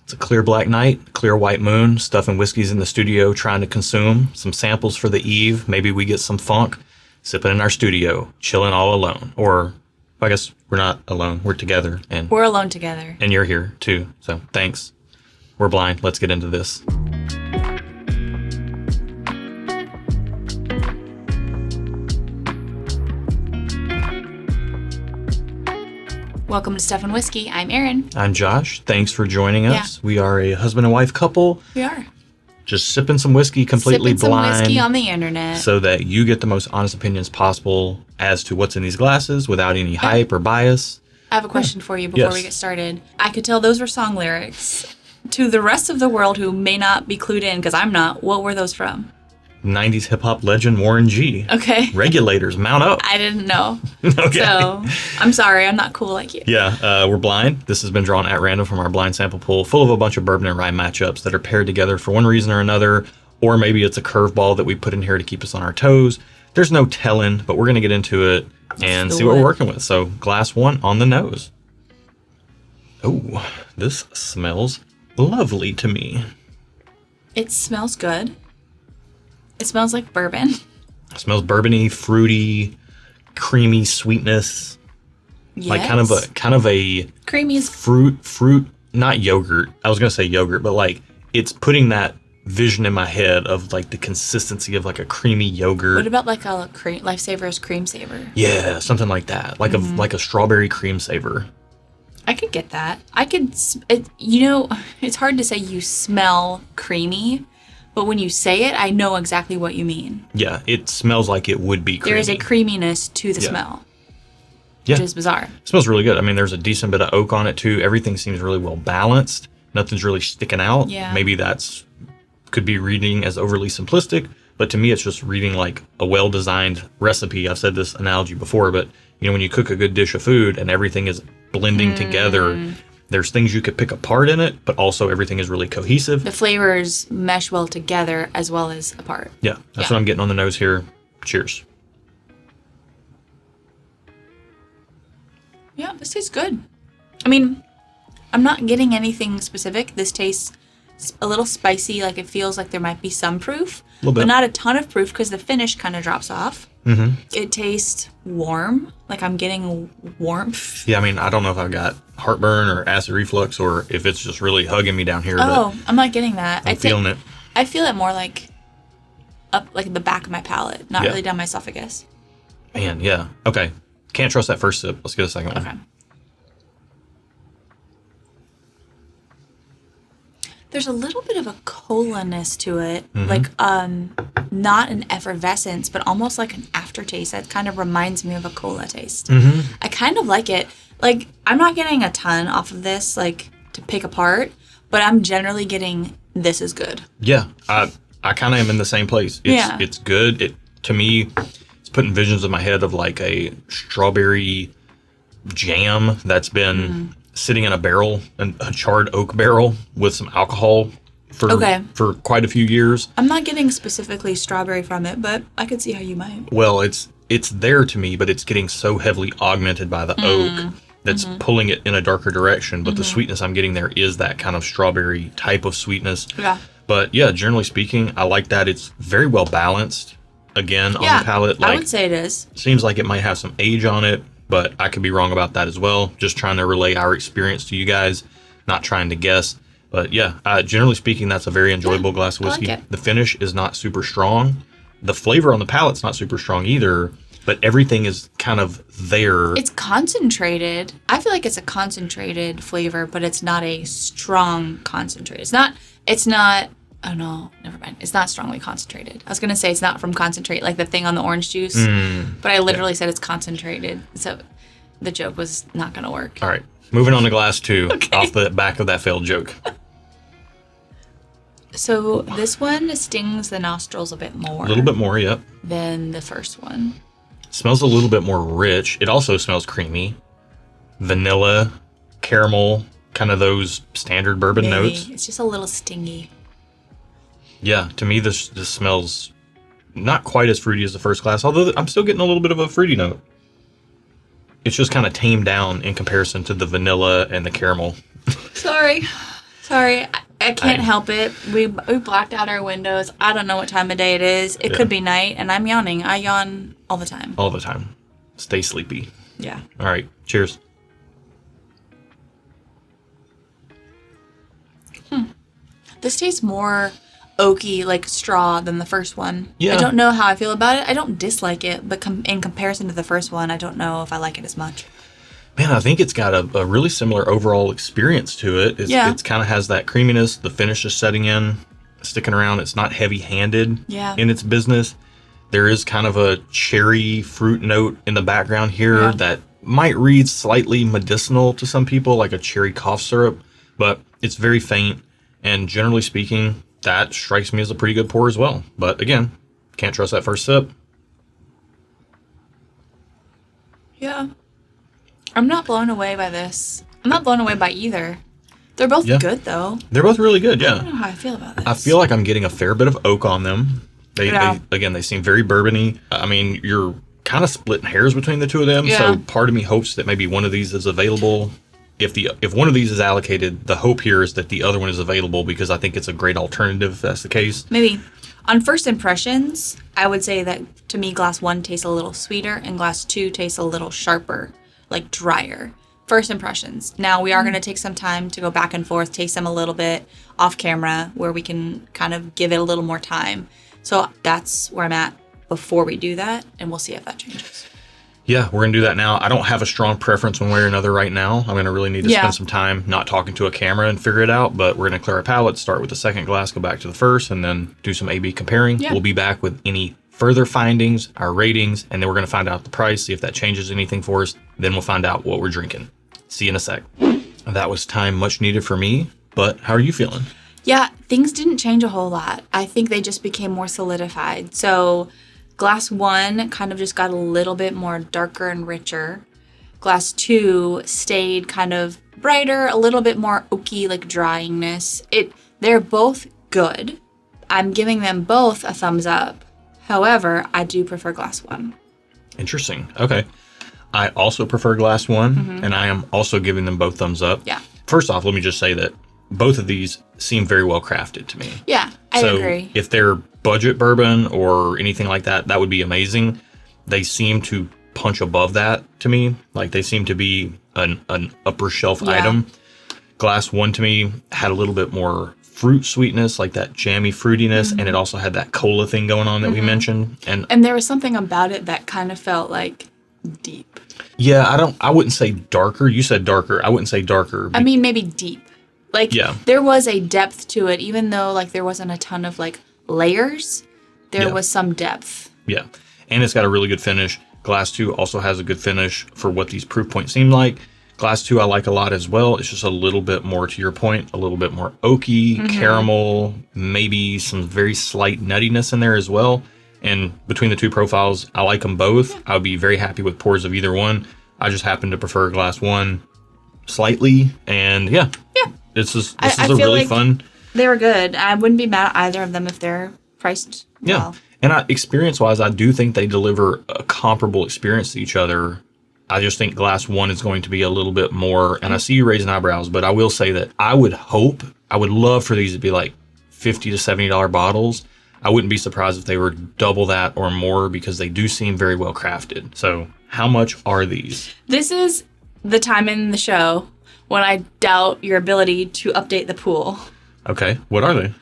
It's a clear black night, clear white moon. Stuff and Whiskey's in the studio trying to consume some samples for the eve. Maybe we get some funk. Sipping in our studio, chilling all alone. Or, I guess we're not alone. We're together. And we're alone together. And you're here, too. So, thanks. We're blind. Let's get into this. Welcome to Stuff and Whiskey. I'm Erin. I'm Josh. Thanks for joining us. Yeah. We are a husband and wife couple. We are. Just sipping some whiskey completely sipping blind. Some whiskey on the internet. So that you get the most honest opinions possible as to what's in these glasses without any hype or bias. I have a question for you before we get started. I could tell those were song lyrics. To the rest of the world who may not be clued in, because I'm not, what were those from? 90s hip-hop legend Warren G. Okay. Regulators, mount up. I didn't know. Okay. So, I'm sorry, I'm not cool like you. Yeah, we're blind. This has been drawn at random from our blind sample pool, full of a bunch of bourbon and rye matchups that are paired together for one reason or another, or maybe it's a curveball that we put in here to keep us on our toes. There's no telling, but we're going to get into it and see what we're working with. So, glass one on the nose. Oh, this smells lovely to me. It smells good. It smells like bourbon. It smells bourbony, fruity, creamy sweetness. Yes. Like kind of a creamy is fruit, not yogurt. I was gonna say yogurt, but like it's putting that vision in my head of like the consistency of like a creamy yogurt. What about like a Lifesaver's cream saver? Yeah, something like that. Like a strawberry cream saver. I could get that. It's hard to say you smell creamy. But when you say it, I know exactly what you mean. Yeah, it smells like it would be creamy. There is a creaminess to the smell. Yeah. Which is bizarre. It smells really good. I mean, there's a decent bit of oak on it, too. Everything seems really well balanced. Nothing's really sticking out. Yeah. Maybe could be reading as overly simplistic. But to me, it's just reading like a well-designed recipe. I've said this analogy before, but when you cook a good dish of food and everything is blending together, there's things you could pick apart in it, but also everything is really cohesive. The flavors mesh well together as well as apart. Yeah, that's what I'm getting on the nose here. Cheers. Yeah, this tastes good. I mean, I'm not getting anything specific. This tastes a little spicy, like it feels like there might be some proof, but not a ton of proof because the finish kind of drops off. Mm-hmm. It tastes warm, like I'm getting warmth. Yeah, I mean, I don't know if I've got heartburn or acid reflux or if it's just really hugging me down here. Oh, but I'm not getting that. I'm feeling it. I feel it more like up like the back of my palate, not really down my esophagus. Man, yeah. Okay. Can't trust that first sip. Let's get a second one. Okay. There's a little bit of a cola-ness to it, like not an effervescence, but almost like an aftertaste that kind of reminds me of a cola taste. Mm-hmm. I kind of like it. Like, I'm not getting a ton off of this, like, to pick apart, but I'm generally getting this is good. Yeah, I kind of am in the same place. It's good. To me, it's putting visions in my head of like a strawberry jam that's been sitting in a barrel, a charred oak barrel with some alcohol for quite a few years. I'm not getting specifically strawberry from it, but I could see how you might. Well, it's there to me, but it's getting so heavily augmented by the oak that's pulling it in a darker direction. But the sweetness I'm getting there is that kind of strawberry type of sweetness. Yeah. But yeah, generally speaking, I like that. It's very well balanced. Again, on the palate. I would say it is. Seems like it might have some age on it, but I could be wrong about that as well. Just trying to relay our experience to you guys, not trying to guess. But yeah, generally speaking, that's a very enjoyable glass of whiskey. I like it. The finish is not super strong. The flavor on the palate's not super strong either, but everything is kind of there. It's concentrated. I feel like it's a concentrated flavor, but it's not a strong concentrate. It's not, oh no, never mind. It's not strongly concentrated. I was going to say it's not from concentrate, like the thing on the orange juice, but I literally said it's concentrated. So the joke was not going to work. All right. Moving on to glass two, off the back of that failed joke. So this one stings the nostrils a bit more. A little bit more, yep. Than the first one. Smells a little bit more rich. It also smells creamy. Vanilla, caramel, kind of those standard bourbon notes. It's just a little stingy. Yeah, to me this smells not quite as fruity as the first glass, although I'm still getting a little bit of a fruity note. It's just kind of tamed down in comparison to the vanilla and the caramel. Sorry. Sorry, I can't help it. We blacked out our windows. I don't know what time of day it is. It could be night, and I'm yawning. I yawn all the time. All the time. Stay sleepy. Yeah. All right. Cheers. This tastes more oaky, like straw, than the first one. Yeah. I don't know how I feel about it. I don't dislike it, but in comparison to the first one, I don't know if I like it as much. Man, I think it's got a really similar overall experience to it. It's kind of has that creaminess. The finish is setting in, sticking around. It's not heavy-handed in its business. There is kind of a cherry fruit note in the background here that might read slightly medicinal to some people, like a cherry cough syrup, but it's very faint. And generally speaking, that strikes me as a pretty good pour as well. But again, can't trust that first sip. Yeah. I'm not blown away by this. I'm not blown away by either. They're both good, though. They're both really good, I don't know how I feel about this. I feel like I'm getting a fair bit of oak on them. They seem very bourbony. I mean, you're kind of splitting hairs between the two of them. So part of me hopes that maybe one of these is available. If one of these is allocated, the hope here is that the other one is available because I think it's a great alternative if that's the case. Maybe. On first impressions, I would say that to me, glass 1 tastes a little sweeter and glass 2 tastes a little sharper, like drier. First impressions. Now we are going to take some time to go back and forth, taste them a little bit off camera where we can kind of give it a little more time. So that's where I'm at before we do that, and we'll see if that changes. Yeah, we're going to do that now. I don't have a strong preference one way or another right now. I'm going to really need to spend some time not talking to a camera and figure it out, but we're going to clear our palate, start with the second glass, go back to the first, and then do some A/B comparing. Yeah. We'll be back with any further findings, our ratings, and then we're going to find out the price, see if that changes anything for us. Then we'll find out what we're drinking. See you in a sec. That was time much needed for me, but how are you feeling? Yeah, things didn't change a whole lot. I think they just became more solidified. So glass 1 kind of just got a little bit more darker and richer. Glass 2 stayed kind of brighter, a little bit more oaky, like dryingness. They're both good. I'm giving them both a thumbs up. However, I do prefer glass 1. Interesting. Okay. I also prefer glass 1, and I am also giving them both thumbs up. Yeah. First off, let me just say that both of these seem very well crafted to me. Yeah, I agree. If they're budget bourbon or anything like that, that would be amazing. They seem to punch above that to me. Like they seem to be an upper shelf item. Glass 1 to me had a little bit more fruit sweetness, like that jammy fruitiness, and it also had that cola thing going on that we mentioned. And there was something about it that kind of felt like deep. Yeah, I wouldn't say darker. You said darker. I wouldn't say darker. I mean, maybe deep. Like, there was a depth to it, even though, like, there wasn't a ton of, like, layers. There was some depth. Yeah, and it's got a really good finish. Glass 2 also has a good finish for what these proof points seem like. Glass 2 I like a lot as well. It's just a little bit more, to your point, a little bit more oaky, caramel, maybe some very slight nuttiness in there as well. And between the two profiles, I like them both. I would be very happy with pours of either one. I just happen to prefer glass 1 slightly. And this is a really fun. They were good. I wouldn't be mad at either of them if they're priced well. And experience-wise, I do think they deliver a comparable experience to each other. I just think glass 1 is going to be a little bit more, and I see you raising eyebrows, but I will say that I would love for these to be like $50 to $70 bottles. I wouldn't be surprised if they were double that or more because they do seem very well crafted. So how much are these? This is the time in the show when I doubt your ability to update the pool. Okay, what are they?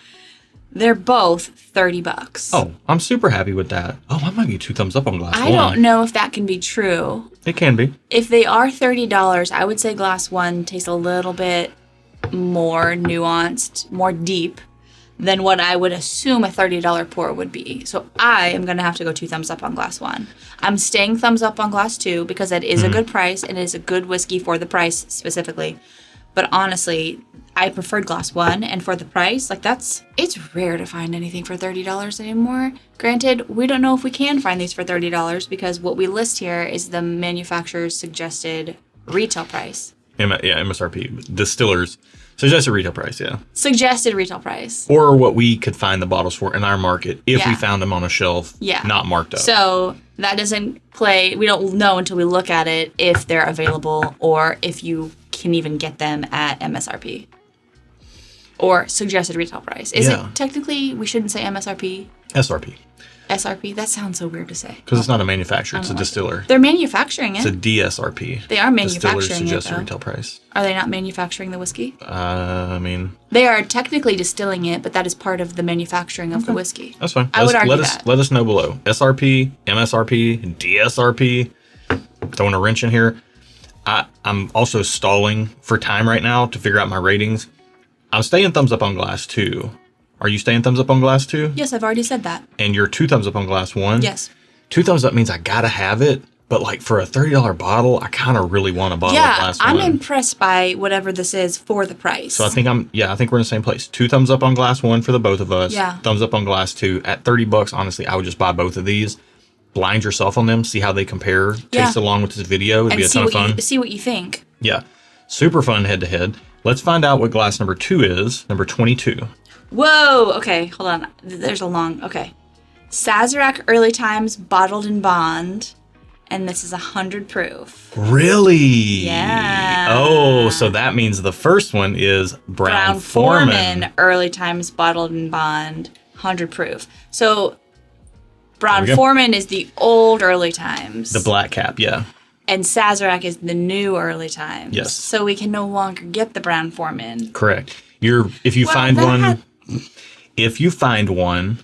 They're both $30. Oh, I'm super happy with that. Oh, I might be 2 thumbs up on glass 1. I don't know if that can be true. It can be. If they are $30, I would say glass 1 tastes a little bit more nuanced, more deep than what I would assume a $30 pour would be. So I am going to have to go 2 thumbs up on glass 1. I'm staying thumbs up on glass 2 because it is a good price and it is a good whiskey for the price specifically. But honestly, I preferred glass 1, and for the price, like it's rare to find anything for $30 anymore. Granted, we don't know if we can find these for $30 because what we list here is the manufacturer's suggested retail price. MSRP, distillers. Suggested retail price, Suggested retail price. Or what we could find the bottles for in our market if we found them on a shelf, not marked up. So that doesn't play, we don't know until we look at it if they're available or if you can even get them at MSRP. or suggested retail price. Is Yeah. it technically, we shouldn't say MSRP? SRP. SRP? That sounds so weird to say. Because it's not a manufacturer, it's a distiller. They're manufacturing It's a it. DSRP. They are Distiller's manufacturing it, suggested though. retail price. Are they not manufacturing the whiskey? I mean, They are technically distilling it, but that is part of the manufacturing of the whiskey. that's fine. I would argue let that. Let us know below. SRP, MSRP, DSRP. Throwing a wrench in here. I'm also stalling for time right now to figure out my ratings. I'm staying thumbs up on glass 2. Are you staying thumbs up on glass 2? Yes, I've already said that. And you're 2 thumbs up on glass 1? Yes. 2 thumbs up means I gotta have it, but like for a $30 bottle, I kind of really want a bottle of Yeah, glass I'm 1. impressed by whatever this is for the price. So I think I think we're in the same place. 2 thumbs up on glass 1 for the both of us. Yeah. Thumbs up on glass 2. At $30, honestly, I would just buy both of these. Blind yourself on them, see how they compare. Yeah. Taste along with this video. It'd be a ton of fun. See what you think. Yeah. Super fun head to head. Let's find out what glass number 2 is. Number 22. Whoa. Okay, hold on. There's a long. Okay. Sazerac Early Times Bottled in Bond, and this is 100 proof. Really? Yeah. Oh, so that means the first one is Brown Forman. Early Times Bottled in Bond, 100 proof. So Brown There we go. Forman is the old Early Times. The black cap, yeah. And Sazerac is the new Early Times. Yes. So we can no longer get the Brown Forman. Correct. If you find one,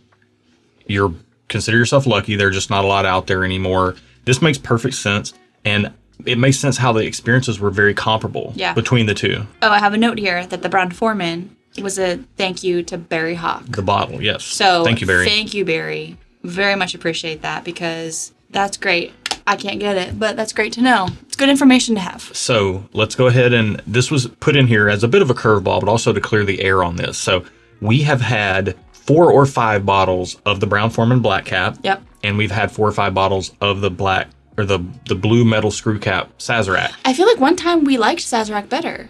you're consider yourself lucky. There's just not a lot out there anymore. This makes perfect sense, and it makes sense how the experiences were very comparable between the two. Oh, I have a note here that the Brown Forman was a thank you to Barry Hawk. The bottle, yes. So thank you, Barry. Thank you, Barry. Very much appreciate that because that's great. I can't get it, but that's great to know. It's good information to have. So let's go ahead, and this was put in here as a bit of a curveball, but also to clear the air on this. So we have had 4 or 5 bottles of the Brown Forman Black Cap. Yep. And we've had 4 or 5 bottles of the black or the blue metal screw cap Sazerac. I feel like one time we liked Sazerac better.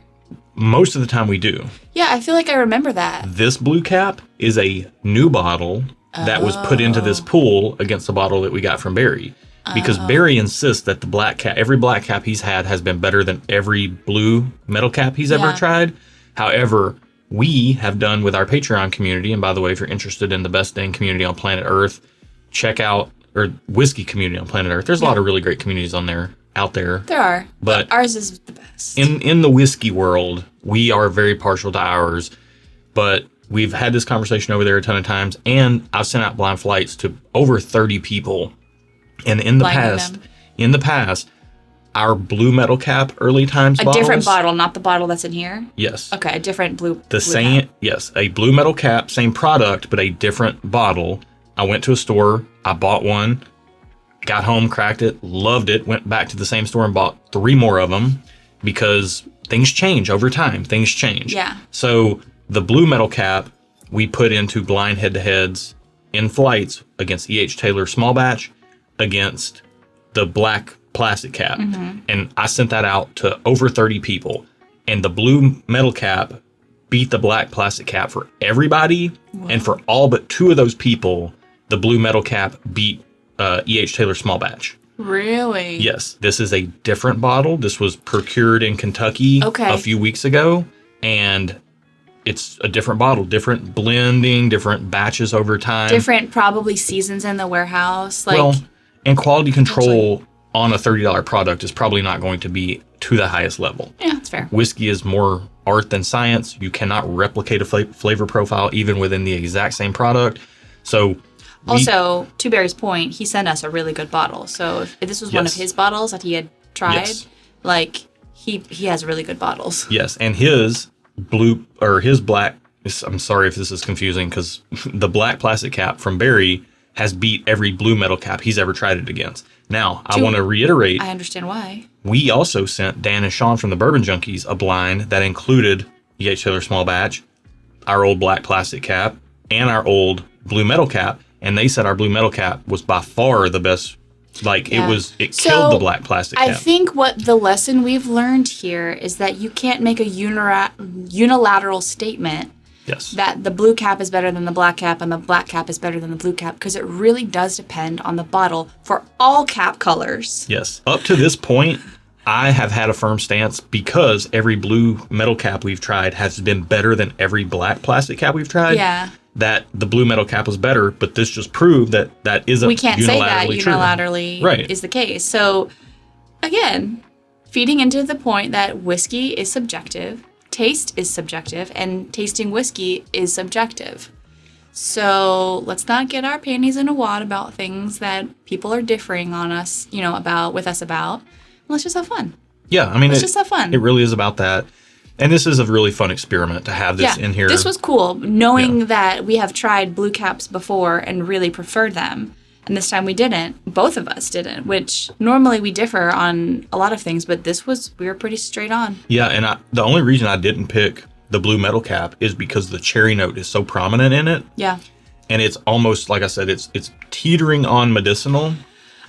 Most of the time we do. Yeah, I feel like I remember that. This blue cap is a new bottle that was put into this pool against the bottle that we got from Barry. Because Barry insists that the black cap, every black cap he's had has been better than every blue metal cap he's ever tried. However, we have done with our Patreon community, and by the way, if you're interested in the best dang community on planet Earth, check out, or whiskey community on planet Earth. There's a lot of really great communities out there. There are. But ours is the best. In the whiskey world, we are very partial to ours, but we've had this conversation over there a ton of times, and I've sent out blind flights to over 30 people. And in the past, our blue metal cap early times bottles. A different bottle, not the bottle that's in here? Yes. Okay, a different blue same cap. Yes, a blue metal cap, same product, but a different bottle. I went to a store, I bought one, got home, cracked it, loved it, went back to the same store and bought 3 more of them because things change over time. Things change. Yeah. So the blue metal cap we put into blind head-to-heads in flights against E.H. Taylor small batch, against the black plastic cap. And I sent that out to over 30 people. And the blue metal cap beat the black plastic cap for everybody. And for all but 2 of those people, the blue metal cap beat E.H. Taylor small batch. Really? Yes. This is a different bottle. This was procured in Kentucky a few weeks ago. And it's a different bottle, different blending, different batches over time. Different probably seasons in the warehouse. And quality control on a $30 product is probably not going to be to the highest level. Yeah, that's fair. Whiskey is more art than science. You cannot replicate a flavor profile even within the exact same product. So also, to Barry's point, he sent us a really good bottle. So if this was one of his bottles that he had tried, he has really good bottles. Yes, and his black, I'm sorry if this is confusing because the black plastic cap from Barry has beat every blue metal cap he's ever tried it against. Now, I want to reiterate. I understand why. We also sent Dan and Sean from the Bourbon Junkies a blind that included E.H. Taylor small batch, our old black plastic cap, and our old blue metal cap. And they said our blue metal cap was by far the best. It killed the black plastic cap. I think what the lesson we've learned here is that you can't make a unilateral statement that the blue cap is better than the black cap and the black cap is better than the blue cap, because it really does depend on the bottle for all cap colors. Yes. Up to this point, I have had a firm stance because every blue metal cap we've tried has been better than every black plastic cap we've tried. Yeah. That the blue metal cap was better, but this just proved that that isn't We can't say that true. unilaterally Right. is the case. So, again, feeding into the point that whiskey is subjective, taste is subjective, and tasting whiskey is subjective. So let's not get our panties in a wad about things that people are differing on us, with us about. Let's just have fun. Yeah, I mean, let's just have fun. It really is about that. And this is a really fun experiment to have this in here. This was cool, knowing that we have tried blue caps before and really preferred them. And this time we didn't. Both of us didn't, which normally we differ on a lot of things, but we were pretty straight on. Yeah, and the only reason I didn't pick the blue metal cap is because the cherry note is so prominent in it. Yeah. And it's almost, like I said, it's teetering on medicinal.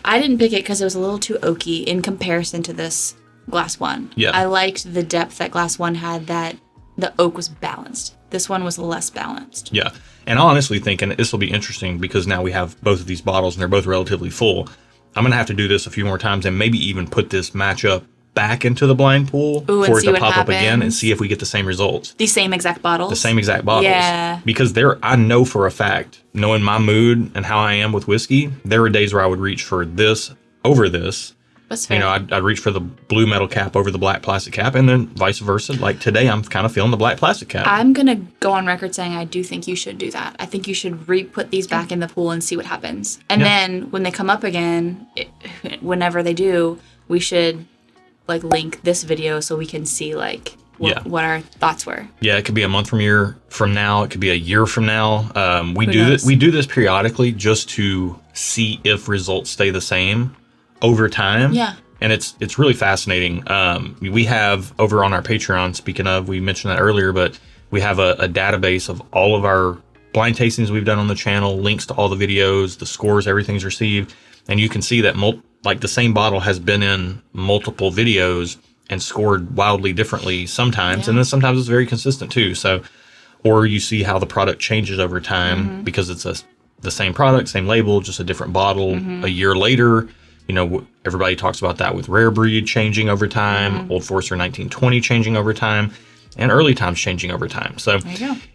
I didn't pick it because it was a little too oaky in comparison to this Glass One. Yeah. I liked the depth that Glass One had, that the oak was balanced. This one was less balanced. Yeah. And I honestly think, and this will be interesting because now we have both of these bottles and they're both relatively full. I'm going to have to do this a few more times and maybe even put this matchup back into the blind pool for it to pop up again and see if we get the same results. The same exact bottles? The same exact bottles. Yeah. Because I know for a fact, knowing my mood and how I am with whiskey, there were days where I would reach for this over this. That's fair. I'd reach for the blue metal cap over the black plastic cap, and then vice versa. Like today, I'm kind of feeling the black plastic cap. I'm going to go on record saying I do think you should do that. I think you should re-put these back in the pool and see what happens. And then when they come up again, whenever they do, we should link this video so we can see what our thoughts were. Yeah, it could be a month from now. It could be a year from now. We do this periodically just to see if results stay the same over time. Yeah. And it's really fascinating. We have over on our Patreon, speaking of, we mentioned that earlier, but we have a database of all of our blind tastings we've done on the channel, links to all the videos, the scores, everything's received. And you can see that the same bottle has been in multiple videos and scored wildly differently sometimes. And then sometimes it's very consistent too. So, or you see how the product changes over time because it's the same product, same label, just a different bottle a year later. Everybody talks about that with Rare Breed changing over time, Old Forester 1920 changing over time, and Early Times changing over time. So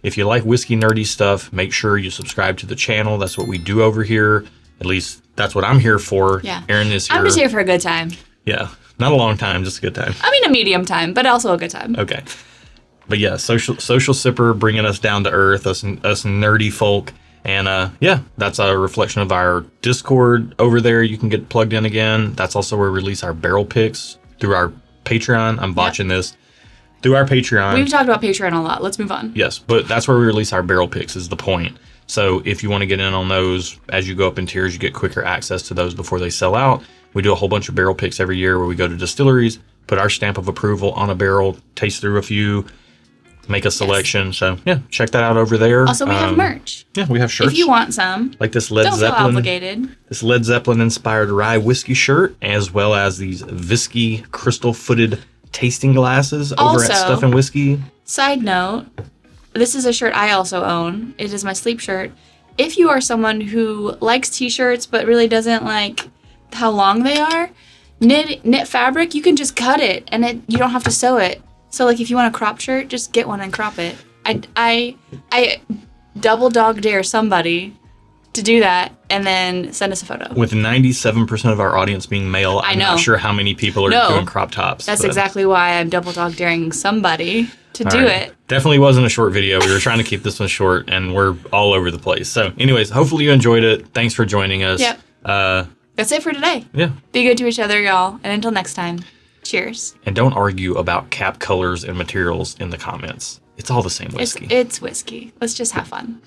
if you like whiskey nerdy stuff, make sure you subscribe to the channel. That's what we do over here. At least that's what I'm here for. Yeah. Erin is here. I'm just here for a good time. Yeah. Not a long time, just a good time. I mean a medium time, but also a good time. Okay. But yeah, social sipper bringing us down to earth, us nerdy folk. And that's a reflection of our Discord over there. You can get plugged in again. That's also where we release our barrel picks through our Patreon. I'm botching this. Through our Patreon. We've talked about Patreon a lot. Let's move on. Yes, but that's where we release our barrel picks is the point. So if you want to get in on those, as you go up in tiers, you get quicker access to those before they sell out. We do a whole bunch of barrel picks every year where we go to distilleries, put our stamp of approval on a barrel, taste through a few, make a selection. So check that out over there. Also, we have merch. Yeah, we have shirts. If you want some, like this Led don't Zeppelin, feel obligated. This Led Zeppelin inspired rye whiskey shirt, as well as these Whiskey crystal footed tasting glasses over at Stuff and Whiskey. Side note, this is a shirt I also own. It is my sleep shirt. If you are someone who likes t-shirts but really doesn't like how long they are, knit fabric, you can just cut it and you don't have to sew it. So if you want a crop shirt, just get one and crop it. I double dog dare somebody to do that and then send us a photo. With 97% of our audience being male, I'm not sure how many people are doing crop tops. That's exactly why I'm double dog daring somebody to do it. Definitely wasn't a short video. We were trying to keep this one short and we're all over the place. So anyways, hopefully you enjoyed it. Thanks for joining us. Yep. That's it for today. Yeah. Be good to each other, y'all. And until next time, cheers. And don't argue about cap colors and materials in the comments. It's all the same whiskey. It's whiskey. Let's just have fun.